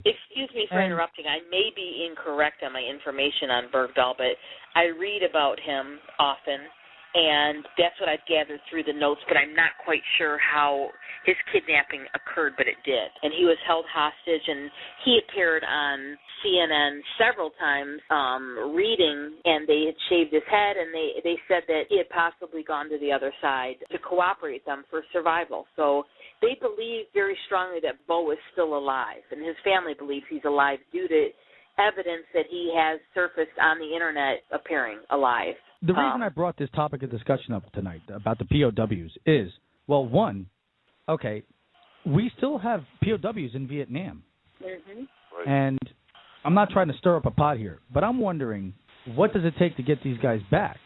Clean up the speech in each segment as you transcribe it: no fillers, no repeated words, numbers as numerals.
Excuse me for interrupting. I may be incorrect on my information on Bergdahl, but I read about him often, and that's what I've gathered through the notes, but I'm not quite sure how his kidnapping occurred, but it did. And he was held hostage, and he appeared on CNN several times reading, and they had shaved his head, and they said that he had possibly gone to the other side to cooperate them for survival. So they believe very strongly that Bo is still alive, and his family believes he's alive due to evidence that he has surfaced on the Internet appearing alive. The reason I brought this topic of discussion up tonight about the POWs is, well, one, okay, we still have POWs in Vietnam. Mm-hmm. Right. And I'm not trying to stir up a pot here, but I'm wondering, what does it take to get these guys back?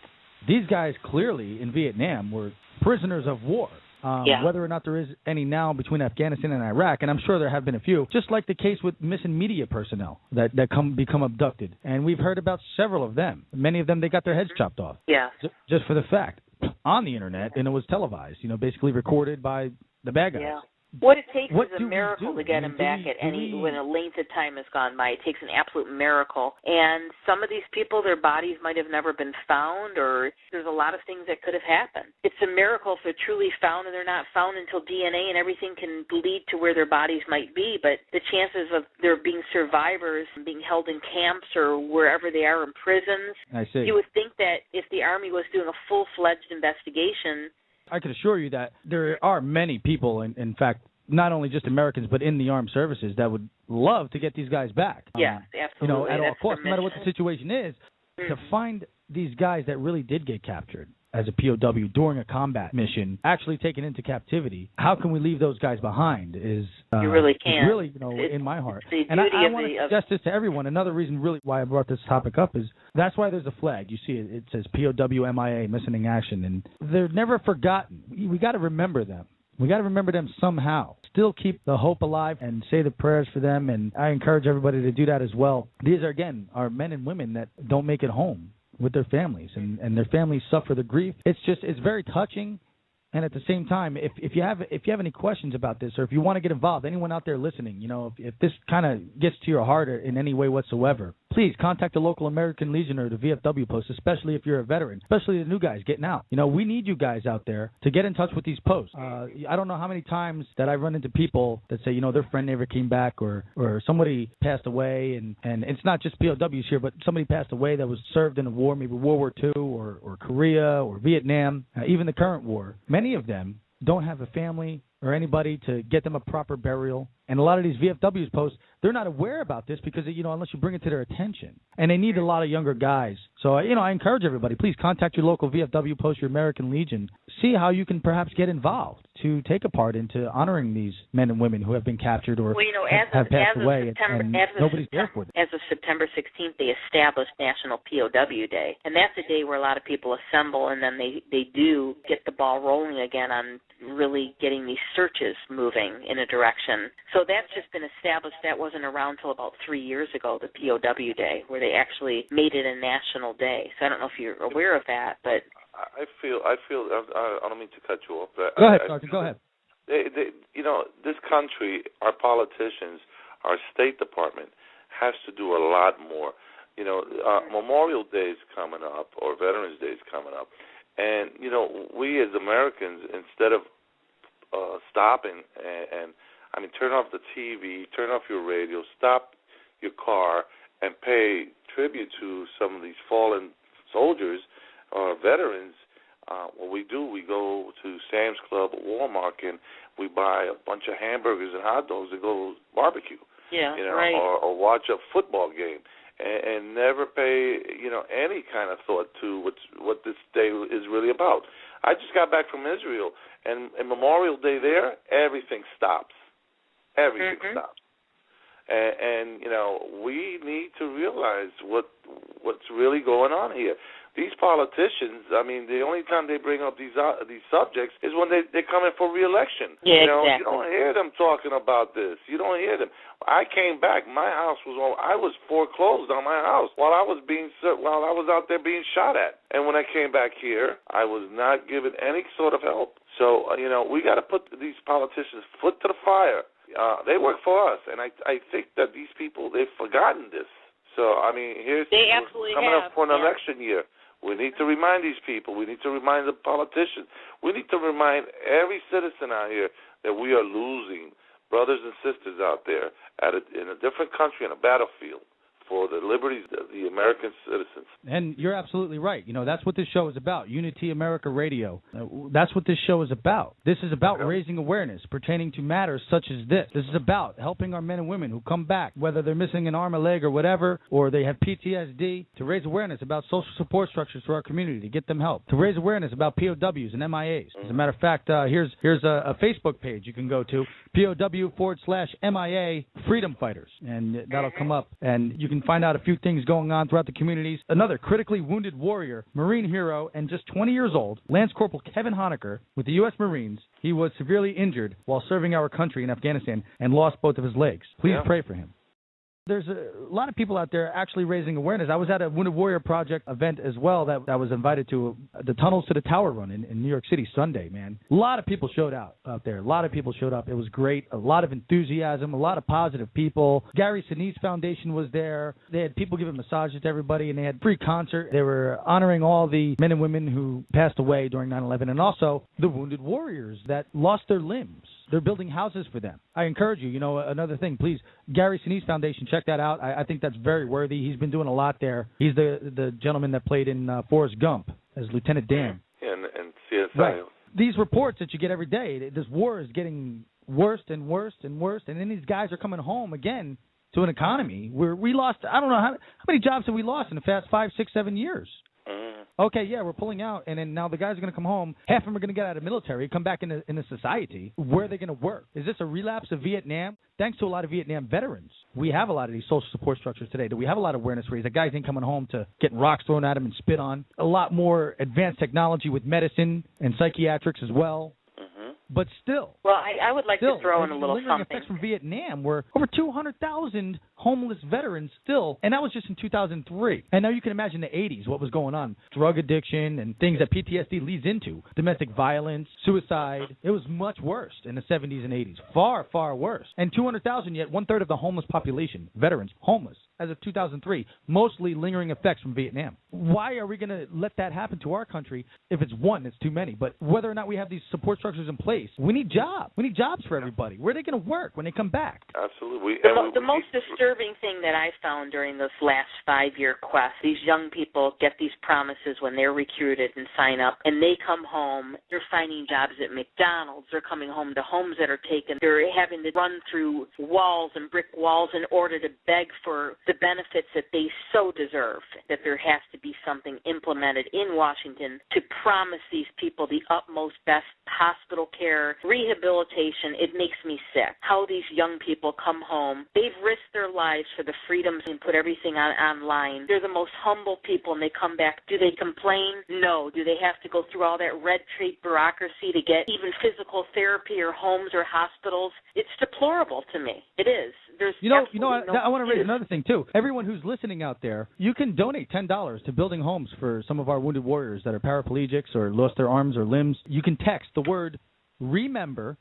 These guys clearly in Vietnam were prisoners of war. Whether or not there is any now between Afghanistan and Iraq, and I'm sure there have been a few, just like the case with missing media personnel that become abducted. And we've heard about several of them. Many of them, they got their heads chopped off. Yeah. Just for the fact, on the Internet, and it was televised, basically recorded by the bad guys. Yeah. What it takes is a do miracle to get him back when a length of time has gone by. It takes an absolute miracle. And some of these people, their bodies might have never been found, or there's a lot of things that could have happened. It's a miracle if they're truly found, and they're not found until DNA and everything can lead to where their bodies might be. But the chances of there being survivors being held in camps or wherever they are in prisons, I see. You would think that if the Army was doing a full-fledged investigation, I can assure you that there are many people, in fact, not only just Americans, but in the armed services that would love to get these guys back. Yes, absolutely. At all costs, no matter what the situation is, to find these guys that really did get captured as a POW during a combat mission, actually taken into captivity. How can we leave those guys behind? You really can't. Really, in my heart. And I want to suggest this to everyone. Another reason, really, why I brought this topic up is that's why there's a flag. You see it says POW MIA, missing in action, and they're never forgotten. We got to remember them. We got to remember them somehow. Still keep the hope alive and say the prayers for them, and I encourage everybody to do that as well. These are, again, our men and women that don't make it home with their families, and their families suffer the grief. It's very touching. And at the same time, if you have any questions about this, or if you want to get involved, anyone out there listening, if this kind of gets to your heart in any way whatsoever, please contact the local American Legion or the VFW post, especially if you're a veteran, especially the new guys getting out. We need you guys out there to get in touch with these posts. I don't know how many times that I run into people that say, their friend never came back, or somebody passed away, and it's not just POWs here, but somebody passed away that was served in a war, maybe World War II or Korea or Vietnam, even the current war. Many of them don't have a family or anybody to get them a proper burial. And a lot of these VFWs posts, they're not aware about this because, unless you bring it to their attention. And they need a lot of younger guys. So, I encourage everybody, please contact your local VFW post, your American Legion. See how you can perhaps get involved to take a part into honoring these men and women who have been captured or have passed away. And nobody's there for them. As of September 16th, they established National POW Day. And that's a day where a lot of people assemble, and then they do get the ball rolling again on really getting these searches moving in a direction. So that's just been established. That wasn't around until about 3 years ago, the POW Day, where they actually made it a national day. So I don't know if you're aware of that, but I feel. I don't mean to cut you off. Go ahead, Sergeant. Go ahead. This country, our politicians, our State Department has to do a lot more. Memorial Day is coming up, or Veterans Day is coming up, and we as Americans, instead of stopping and turn off the TV, turn off your radio, stop your car, and pay tribute to some of these fallen soldiers or veterans. What we do, we go to Sam's Club or Walmart, and we buy a bunch of hamburgers and hot dogs and go barbecue. Yeah, right. Or watch a football game, and never pay any kind of thought to what this day is really about. I just got back from Israel, and Memorial Day there, everything stops. Everything stops. And we need to realize what's really going on here. These politicians, the only time they bring up these subjects is when they're coming for re-election. Yeah, exactly. You don't hear them talking about this. You don't hear them. I came back. My house I was foreclosed on my house while I was out there being shot at. And when I came back here, I was not given any sort of help. So we got to put these politicians' foot to the fire They work for us, and I think that these people, they've forgotten this. So, I mean, coming up for an election year. We need to remind these people. We need to remind the politicians. We need to remind every citizen out here that we are losing brothers and sisters out there in a different country, in a battlefield, for the liberties of the American citizens. And you're absolutely right. You know, that's what this show is about, Unity America Radio. That's what this show is about. This is about raising awareness pertaining to matters such as this. This is about helping our men and women who come back, whether they're missing an arm, a leg, or whatever, or they have PTSD, to raise awareness about social support structures for our community, to get them help, to raise awareness about POWs and MIAs. As a matter of fact, here's a Facebook page you can go to, POW/MIA Freedom Fighters, and that'll come up, and you can find out a few things going on throughout the communities. Another critically wounded warrior, Marine hero, and just 20 years old, Lance Corporal Kevin Honecker with the U.S. Marines. He was severely injured while serving our country in Afghanistan and lost both of his legs. Please pray for him. There's a lot of people out there actually raising awareness. I was at a Wounded Warrior Project event as well that I was invited to, the Tunnels to the Tower run in New York City Sunday, man. A lot of people showed out there. A lot of people showed up. It was great. A lot of enthusiasm, a lot of positive people. Gary Sinise Foundation was there. They had people giving massages to everybody, and they had free concert. They were honoring all the men and women who passed away during 9/11, and also the wounded warriors that lost their limbs. They're building houses for them. I encourage you, another thing, please, Gary Sinise Foundation, check that out. I think that's very worthy. He's been doing a lot there. He's the gentleman that played in Forrest Gump as Lieutenant Dan. And CSI. Right. These reports that you get every day, this war is getting worse and worse and worse, and then these guys are coming home again to an economy where we lost, I don't know, how many jobs have we lost in the past 5, 6, 7 years? Okay, yeah, we're pulling out, and then now the guys are going to come home. Half of them are going to get out of the military, come back into society. Where are they going to work? Is this a relapse of Vietnam? Thanks to a lot of Vietnam veterans, we have a lot of these social support structures today. Do we have a lot of awareness raised? The guys ain't coming home to getting rocks thrown at them and spit on. A lot more advanced technology with medicine and psychiatrics as well. But still. Well, I would like to throw in a little lingering something. effects from Vietnam were over 200,000 homeless veterans still, and that was just in 2003. And now you can imagine the 80s, what was going on. Drug addiction and things that PTSD leads into. Domestic violence, suicide. It was much worse in the 70s and 80s. Far, far worse. And 200,000, yet one-third of the homeless population, veterans, homeless, as of 2003, mostly lingering effects from Vietnam. Why are we going to let that happen to our country? If it's one, it's too many. But whether or not we have these support structures in place, we need jobs. We need jobs for everybody. Where are they going to work when they come back? Absolutely. The most disturbing thing that I found during this last 5-year quest, these young people get these promises when they're recruited and sign up, and they come home, they're finding jobs at McDonald's, they're coming home to homes that are taken, they're having to run through walls and brick walls in order to beg for the benefits that they so deserve, that there has to be something implemented in Washington to promise these people the utmost best hospital care, rehabilitation. It makes me sick how these young people come home. They've risked their lives for the freedoms and put everything online. They're the most humble people, and they come back. Do they complain? No. Do they have to go through all that red tape bureaucracy to get even physical therapy or homes or hospitals? It's deplorable to me. It is. There's I want to raise another thing, too. Everyone who's listening out there, you can donate $10 to building homes for some of our wounded warriors that are paraplegics or lost their arms or limbs. You can text the word REMEMBER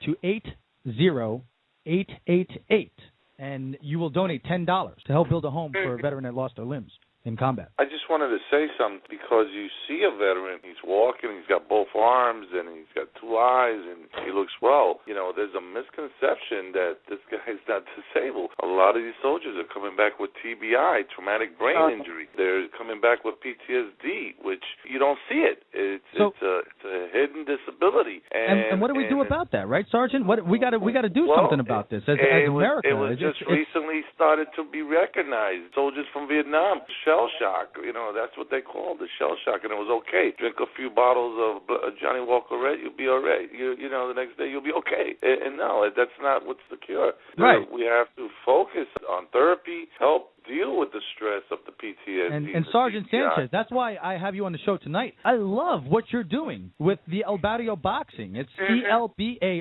to 80888, and you will donate $10 to help build a home for a veteran that lost their limbs in combat. I just wanted to say something, because you see a veteran, he's walking, he's got both arms, and he's got 2 eyes, and he looks well. There's a misconception that this guy's not disabled. A lot of these soldiers are coming back with TBI, traumatic brain injury. They're coming back with PTSD, which you don't see it. It's a hidden disability. And what do we do about that, right, Sergeant? We got to do something about this as America. It was just recently started to be recognized. Soldiers from Vietnam, shell shock. That's what they called the shell shock, and it was okay. Drink a few bottles of Johnny Walker Red, you'll be all right. The next day you'll be okay. And no, that's not what's the cure. Right. We have to focus on therapy, help deal with the stress of the PTSD. And Sergeant Sanchez, that's why I have you on the show tonight. I love what you're doing with the Barrio Boxing. It's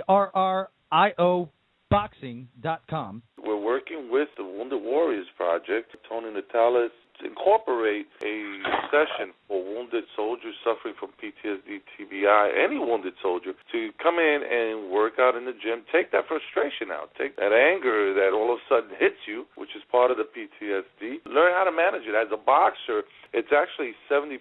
CLBARRIO boxing.com. We're working with the Wounded Warriors Project, Tony Natalis, to incorporate a session for wounded wounded soldier suffering from PTSD, TBI, any wounded soldier, to come in and work out in the gym, take that frustration out, take that anger that all of a sudden hits you, which is part of the PTSD, learn how to manage it. As a boxer, it's actually 70%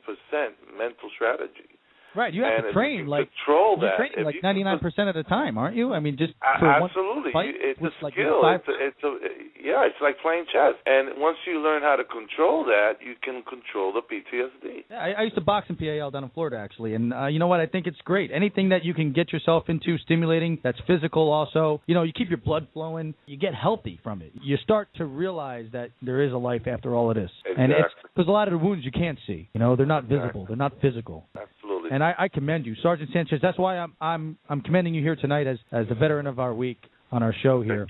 mental strategy. Right, you have to train control that. You're training like 99% of the time, aren't you? I mean, just for absolutely. One fight, it's a like skill. It's like playing chess. And once you learn how to control that, you can control the PTSD. Yeah, I used to box in PAL down in Florida, actually, and you know what? I think it's great. Anything that you can get yourself into, stimulating, that's physical. Also, you know, you keep your blood flowing. You get healthy from it. You start to realize that there is a life after all of this, and it's because a lot of the wounds you can't see. You know, they're not visible. They're not physical. Absolutely. And I commend you, Sergeant Sanchez. That's why I'm commending you here tonight as the veteran of our week on our show here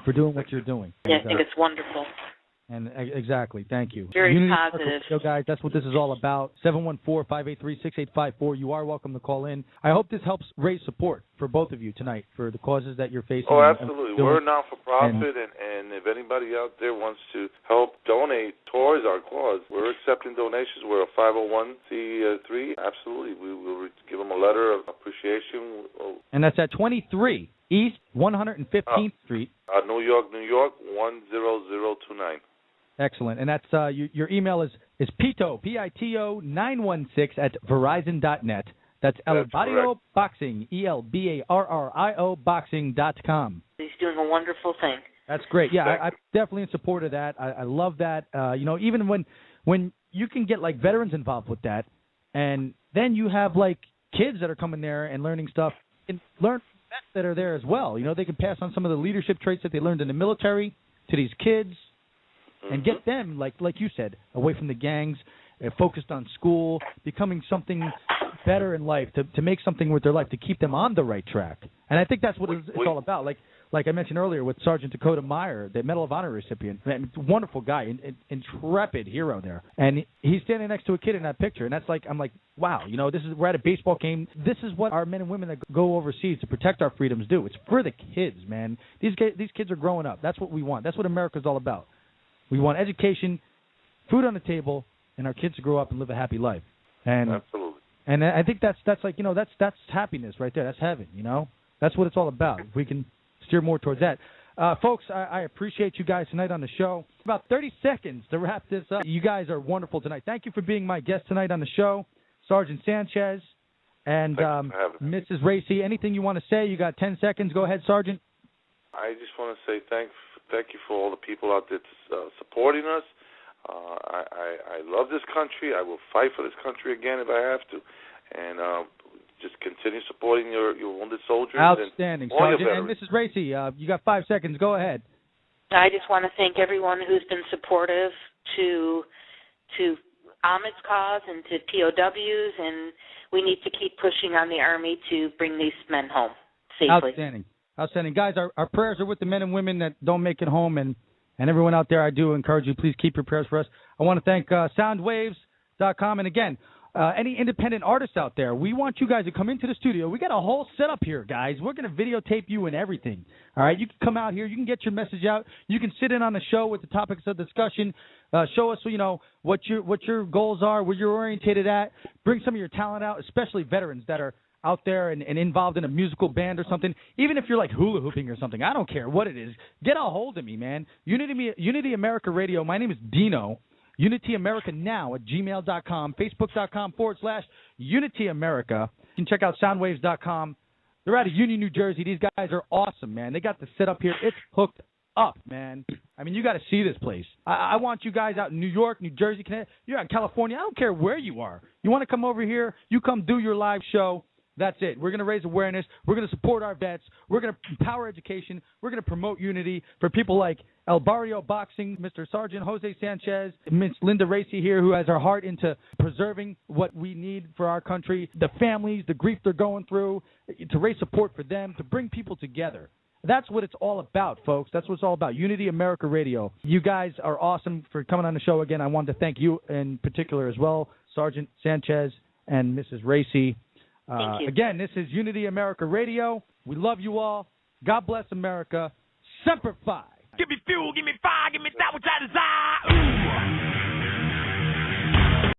for doing what you're doing. Yeah, I think it's wonderful. And exactly, thank you. Very positive. So, guys, that's what this is all about. 714-583-6854. You are welcome to call in. I hope this helps raise support for both of you tonight for the causes that you're facing. Oh, absolutely. We're not-for-profit, and if anybody out there wants to help donate towards our cause, we're accepting donations. We're a 501c3. Absolutely. We will give them a letter of appreciation. And that's at 23 East 115th Street. New York, 10029. Excellent. And that's your email is PITO, PITO 916 at Verizon.net. That's El Barrio Boxing, ELBARRIO Boxing.com. He's doing a wonderful thing. That's great. Yeah, I'm definitely in support of that. I love that. You know, even when you can get like veterans involved with that, and then you have like kids that are coming there and learning stuff and learn vets that are there as well. You know, they can pass on some of the leadership traits that they learned in the military to these kids. And get them, like you said, away from the gangs, focused on school, becoming something better in life, to make something with their life, to keep them on the right track. And I think that's what it's all about. Like I mentioned earlier with Sergeant Dakota Meyer, the Medal of Honor recipient, wonderful guy, intrepid hero there. And he's standing next to a kid in that picture, and I'm like, wow, you know, we're at a baseball game. This is what our men and women that go overseas to protect our freedoms do. It's for the kids, man. These kids are growing up. That's what we want. That's what America's all about. We want education, food on the table, and our kids to grow up and live a happy life. And absolutely. And I think that's like, you know, that's happiness right there. That's heaven, you know. That's what it's all about. If we can steer more towards that. Folks, I appreciate you guys tonight on the show. About 30 seconds to wrap this up. You guys are wonderful tonight. Thank you for being my guest tonight on the show, Sergeant Sanchez and Mrs. Racy. Anything you want to say? You got 10 seconds. Go ahead, Sergeant. I just want to say thank you for all the people out there supporting us. I love this country. I will fight for this country again if I have to. And just continue supporting your wounded soldiers. Outstanding, Sergeant. And Mrs. Racy, you got 5 seconds. Go ahead. I just want to thank everyone who's been supportive to Ahmed's cause and to POWs, and we need to keep pushing on the Army to bring these men home safely. Outstanding. Guys, our prayers are with the men and women that don't make it home, and everyone out there, I do encourage you, please keep your prayers for us. I want to thank soundwaves.com, and again, any independent artists out there, we want you guys to come into the studio. We got a whole setup here, guys. We're going to videotape you and everything. All right, you can come out here. You can get your message out. You can sit in on the show with the topics of discussion. Show us, you know, what your goals are, where you're orientated at. Bring some of your talent out, especially veterans that are out there and involved in a musical band or something. Even if you're like hula hooping or something, I don't care what it is. Get a hold of me, man. Unity America Radio. My name is Dino. UnityAmericaNow@gmail.com, Facebook.com/Unity America. You can check out Soundwaves.com. They're out of Union, New Jersey. These guys are awesome, man. They got the setup here. It's hooked up, man. I mean, you got to see this place. I want you guys out in New York, New Jersey, Connecticut. You're out in California. I don't care where you are. You want to come over here, you come do your live show. That's it. We're going to raise awareness. We're going to support our vets. We're going to empower education. We're going to promote unity for people like El Barrio Boxing, Mr. Sergeant Jose Sanchez, Ms. Linda Racy here, who has her heart into preserving what we need for our country, the families, the grief they're going through, to raise support for them, to bring people together. That's what it's all about, folks. That's what it's all about. Unity America Radio. You guys are awesome for coming on the show again. I wanted to thank you in particular as well, Sergeant Sanchez and Mrs. Racy. Thank you. Again, this is Unity America Radio. We love you all. God bless America. Semper Fi. Give me fuel, give me fire, give me that which I desire.